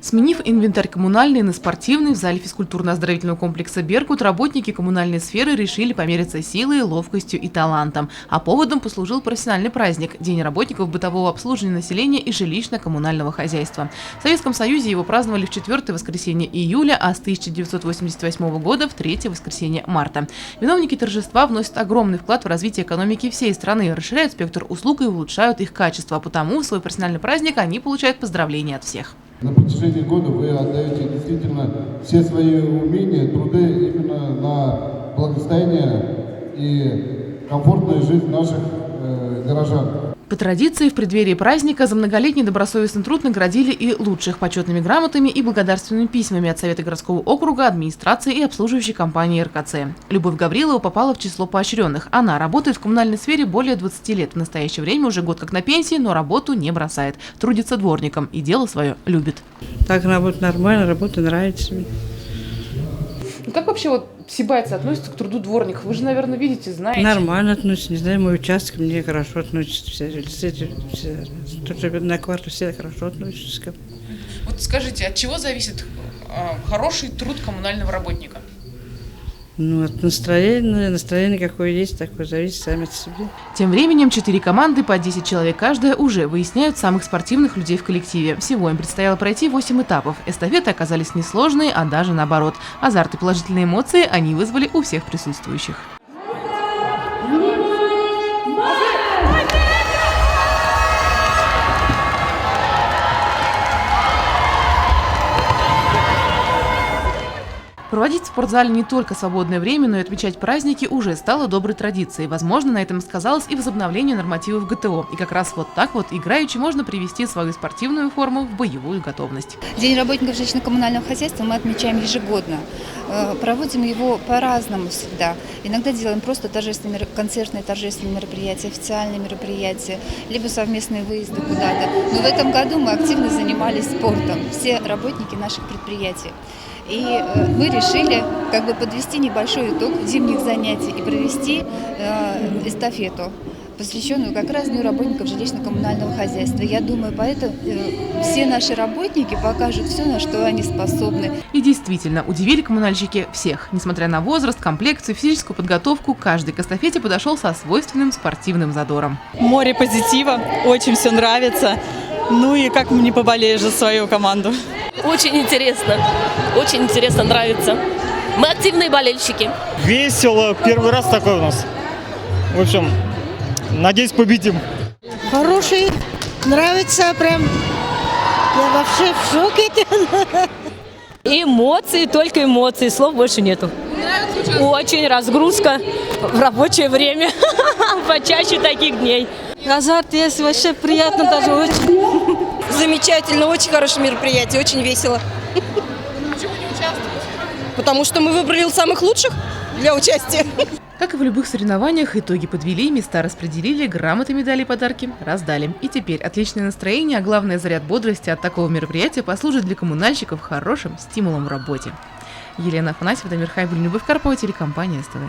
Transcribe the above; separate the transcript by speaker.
Speaker 1: Сменив инвентарь коммунальный на спортивный, в зале физкультурно-оздоровительного комплекса «Беркут» работники коммунальной сферы решили помериться силой, ловкостью и талантом. А поводом послужил профессиональный праздник – День работников бытового обслуживания населения и жилищно-коммунального хозяйства. В Советском Союзе его праздновали в 4-е воскресенье июля, а с 1988 года в 3-е воскресенье марта. Виновники торжества вносят огромный вклад в развитие экономики всей страны, расширяют спектр услуг и улучшают их качество. Потому в свой профессиональный праздник они получают поздравления от всех.
Speaker 2: На протяжении года вы отдаете действительно все свои умения, труды именно на благосостояние и комфортную жизнь наших горожан.
Speaker 1: По традиции, в преддверии праздника за многолетний добросовестный труд наградили и лучших почетными грамотами и благодарственными письмами от Совета городского округа, администрации и обслуживающей компании РКЦ. Любовь Гаврилова попала в число поощренных. Она работает в коммунальной сфере более 20 лет. В настоящее время уже год как на пенсии, но работу не бросает. Трудится дворником и дело свое любит.
Speaker 3: Так работа нормально, работа нравится мне.
Speaker 1: Как вообще сибайцы относятся к труду дворников? Вы же, наверное, видите, знаете.
Speaker 3: Нормально относятся, не знаю, мой участок мне хорошо относится. Все, кто живет на квартире, все хорошо относятся ко мне.
Speaker 1: Вот скажите, от чего зависит хороший труд коммунального работника?
Speaker 3: Ну, от настроение какое есть, такое зависит сами от себя.
Speaker 1: Тем временем 4 команды по 10 человек каждая уже выясняют самых спортивных людей в коллективе. Всего им предстояло пройти 8 этапов. Эстафеты оказались несложные, а даже наоборот. Азарт и положительные эмоции они вызвали у всех присутствующих. Проводить в спортзале не только свободное время, но и отмечать праздники уже стало доброй традицией. Возможно, на этом сказалось и возобновление нормативов ГТО. И как раз вот так вот, играючи, можно привести свою спортивную форму в боевую готовность.
Speaker 4: День работников жилищно-коммунального хозяйства мы отмечаем ежегодно. Проводим его по-разному всегда. Иногда делаем просто концертные торжественные мероприятия, официальные мероприятия, либо совместные выезды куда-то. Но в этом году мы активно занимались спортом, все работники наших предприятий. И мы решили подвести небольшой итог зимних занятий и провести эстафету, посвященную как раз Дню работников жилищно-коммунального хозяйства. Я думаю, поэтому все наши работники покажут все, на что они способны.
Speaker 1: И действительно, удивили коммунальщики всех. Несмотря на возраст, комплекцию, физическую подготовку, каждый к эстафете подошел со свойственным спортивным задором.
Speaker 5: Море позитива, очень все нравится. Ну и как не поболеешь за свою команду.
Speaker 6: Очень интересно, нравится. Мы активные болельщики.
Speaker 7: Весело, первый раз такой у нас. В общем, надеюсь, победим.
Speaker 8: Хороший, нравится прям. Я вообще в шоке.
Speaker 6: Эмоции, только эмоции, слов больше нету. Очень разгрузка в рабочее время, почаще таких дней.
Speaker 8: Азарт есть, вообще приятно даже очень.
Speaker 9: Замечательно, очень хорошее мероприятие, очень весело.
Speaker 1: Почему не участвуете?
Speaker 9: Потому что мы выбрали самых лучших для участия.
Speaker 1: Как и в любых соревнованиях, итоги подвели, места распределили, грамоты, медали и подарки раздали. И теперь отличное настроение, а главное заряд бодрости от такого мероприятия послужит для коммунальщиков хорошим стимулом в работе. Елена Афанасьева, Дамир Хайбуль, Любовь Карпова, телекомпания СТВ.